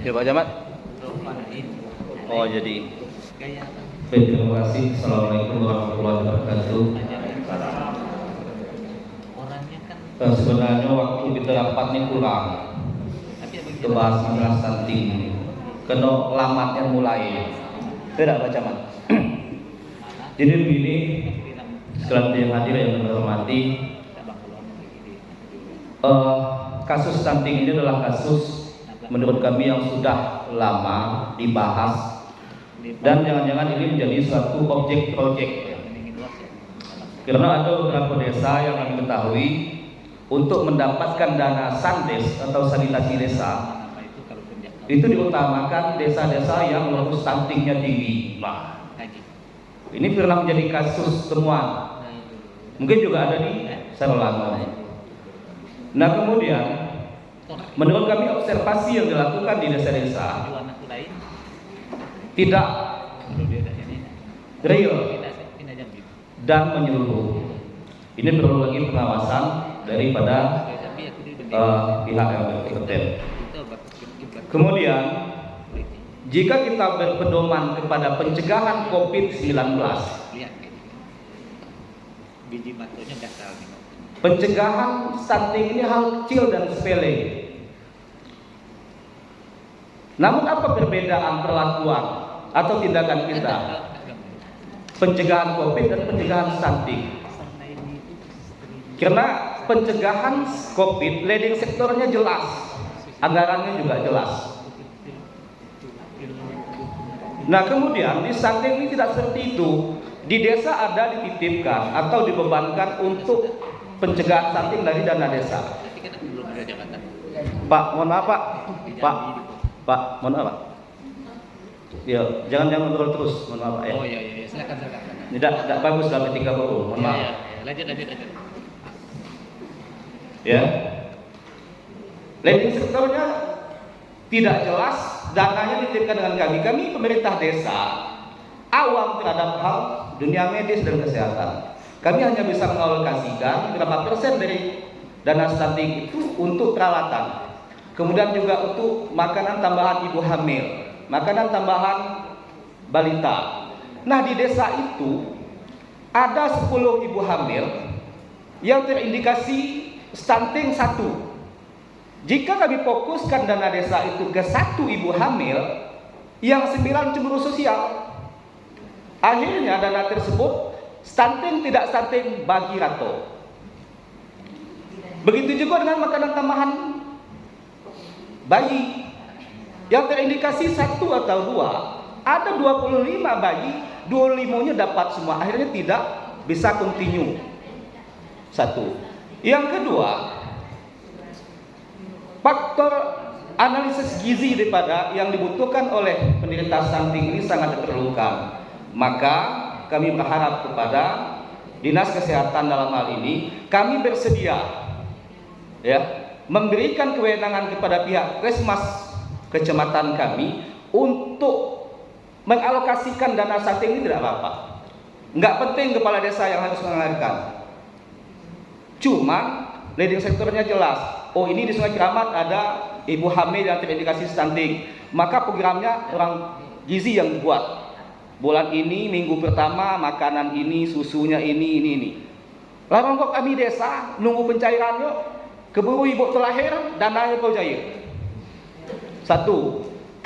Ya Pak Camat. Oh jadi. Baik, terima kasih. Assalamualaikum warahmatullahi wabarakatuh. Sebenarnya waktu kita rapat ini kurang. Kita bahas masalah stunting. Kena lamatnya mulai. Tidak Pak Camat. Jadi begini, sekalian yang hadir yang menghormati, kasus stunting ini adalah kasus menurut kami yang sudah lama dibahas dan jangan-jangan ini menjadi suatu objek proyek. Karena ada beberapa desa yang kami ketahui untuk mendapatkan dana sandes atau sanitasi desa itu diutamakan desa-desa yang level stuntingnya tinggi. Nah, ini pernah menjadi kasus temuan. Mungkin juga ada di Sarolango. Nah kemudian menurut kami observasi yang dilakukan di desa-desa tidak real dan menyeluruh. Ini perlu lagi pengawasan daripada pihak yang berkompeten. Kemudian jika kita berpedoman kepada pencegahan COVID-19, pencegahan stunting ini hal kecil dan sepele. Namun apa perbedaan perlakuan atau tindakan kita? Pencegahan COVID dan pencegahan stunting. Karena pencegahan COVID, leading sektornya jelas, anggarannya juga jelas. Nah kemudian di stunting ini tidak seperti itu. Di desa ada dititipkan atau dibebankan untuk pencegahan stunting dari dana desa. Pak, mohon maaf Pak, mohon maaf Pak. Ya, jangan ngobrol terus, mohon maaf Pak ya. Oh iya, silakan. Tidak bagus dalam etika forum, mohon maaf. Iya. Lanjut. Ya, leading sektornya tidak jelas, dananya dititipkan dengan kami. Kami pemerintah desa awam terhadap hal dunia medis dan kesehatan. Kami hanya bisa mengalokasikan berapa persen dari dana stunting itu untuk peralatan. Kemudian juga untuk makanan tambahan ibu hamil, makanan tambahan balita. Nah di desa itu ada 10 ibu hamil yang terindikasi stunting 1. Jika kami fokuskan dana desa itu ke 1 ibu hamil, yang 9 cemburu sosial. Akhirnya dana tersebut stunting tidak stunting bagi Rato. Begitu juga dengan makanan tambahan bayi yang terindikasi 1 atau 2. Ada 25 bayi, 25-nya dapat semua. Akhirnya tidak bisa continue. 1. Yang kedua, faktor analisis gizi daripada yang dibutuhkan oleh penderita stunting ini sangat diperlukan. Maka kami berharap kepada Dinas Kesehatan dalam hal ini, kami bersedia ya memberikan kewenangan kepada pihak Kesmas kecamatan kami untuk mengalokasikan dana stunting ini tidak apa-apa. Enggak penting kepala desa yang harus mengalirkan. Cuma leading sektornya jelas. Oh ini di Sungai Keramat ada ibu hamil yang terindikasi stunting, maka programnya orang gizi yang buat. Bulan ini minggu pertama makanan ini, susunya ini. Lalu kok kami desa nunggu pencairannya, keburu ibu terlahir dananya kau cair. 1.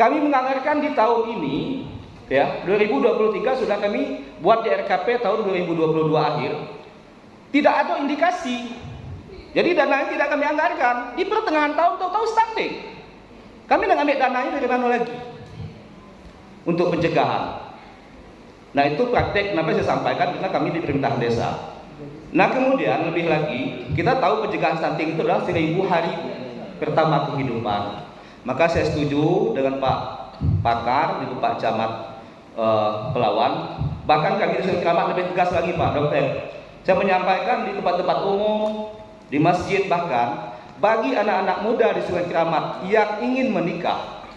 Kami menganggarkan di tahun ini ya 2023 sudah kami buat di RKP tahun 2022 akhir. Tidak ada indikasi. Jadi dananya tidak kami anggarkan. Di pertengahan tahun tahu stunting. Kami nak ambil dananya dari mana lagi? Untuk pencegahan. Nah itu praktek kenapa saya sampaikan karena kami di perintah desa. Nah kemudian lebih lagi kita tahu pencegahan stunting itu adalah 1000 hari pertama kehidupan. Maka saya setuju dengan Pak Pakar, Ibu Pak Camat Pelawan. Bahkan kami di Sungai Keramat lebih tegas lagi Pak Dokter. Saya menyampaikan di tempat-tempat umum, di masjid bahkan bagi anak-anak muda di Sungai Keramat yang ingin menikah,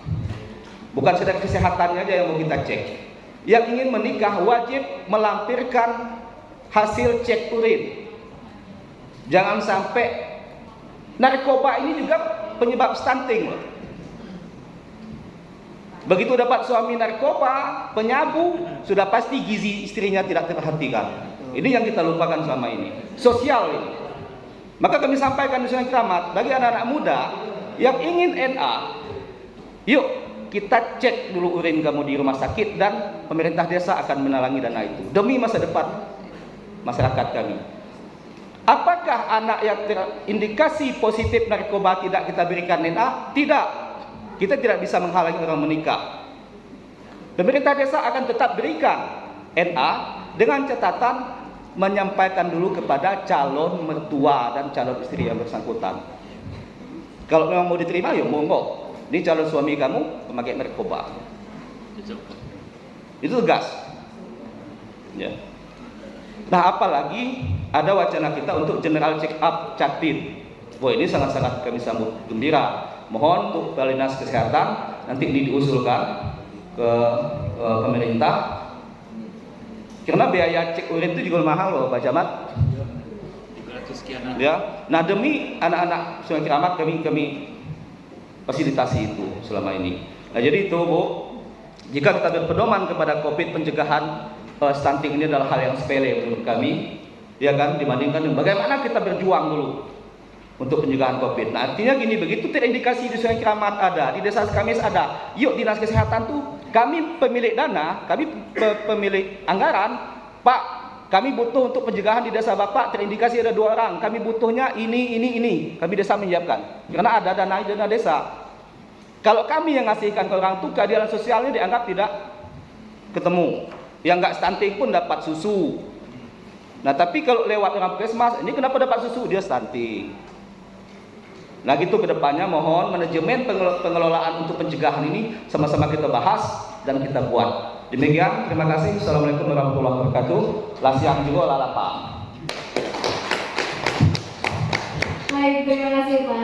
bukan sekedar kesehatannya aja yang mau kita cek. Yang ingin menikah wajib melampirkan hasil cek urin. Jangan sampai narkoba ini juga penyebab stunting. Begitu dapat suami narkoba, penyabu, sudah pasti gizi istrinya tidak terperhatikan. Ini yang kita lupakan selama ini. Sosial ini. Maka kami sampaikan di Sungai Keramat, bagi anak-anak muda yang ingin NA, yuk kita cek dulu urin kamu di rumah sakit, dan pemerintah desa akan menalangi dana itu demi masa depan masyarakat kami. Apakah anak yang terindikasi positif narkoba tidak kita berikan NA? Tidak. Kita tidak bisa menghalangi orang menikah. Pemerintah desa akan tetap berikan NA dengan catatan menyampaikan dulu kepada calon mertua dan calon istri yang bersangkutan. Kalau memang mau diterima, ya monggo. Ini calon suami kamu pemakai narkoba. Itu tegas. Ya. Nah, apalagi ada wacana kita untuk general check up Caktin. Wah, ini sangat-sangat kami sambut gembira. Mohon untuk Kepala Dinas Kesehatan nanti ini diusulkan ke pemerintah. Karena biaya cek urin itu juga mahal loh, Pak Camat. 300 sekian. Ya. Nah, demi anak-anak Sungai Keramat kami fasilitasi itu selama ini. Nah, jadi itu Bu, jika kita berpedoman kepada COVID, pencegahan stunting ini adalah hal yang sepele menurut kami, ya kan, dibandingkan dengan bagaimana kita berjuang dulu untuk pencegahan COVID. Nah, artinya gini, begitu terindikasi di Sungai Keramat ada, di Desa Kamis ada, yuk Dinas Kesehatan tuh, kami pemilik dana, kami pemilik anggaran, Pak, kami butuh untuk pencegahan di desa Bapak terindikasi ada 2 orang, kami butuhnya ini, kami desa menyiapkan, karena ada dana desa. Kalau kami yang ngasihkan ke orang itu, keadilan sosialnya dianggap tidak ketemu. Yang nggak stunting pun dapat susu. Nah, tapi kalau lewat orang puskesmas, ini kenapa dapat susu? Dia stunting. Nah, gitu kedepannya mohon manajemen pengelolaan untuk pencegahan ini sama-sama kita bahas dan kita buat. Demikian, terima kasih. Assalamualaikum warahmatullahi wabarakatuh. Lasiang juga lalapa. Baik, terima kasih Pak.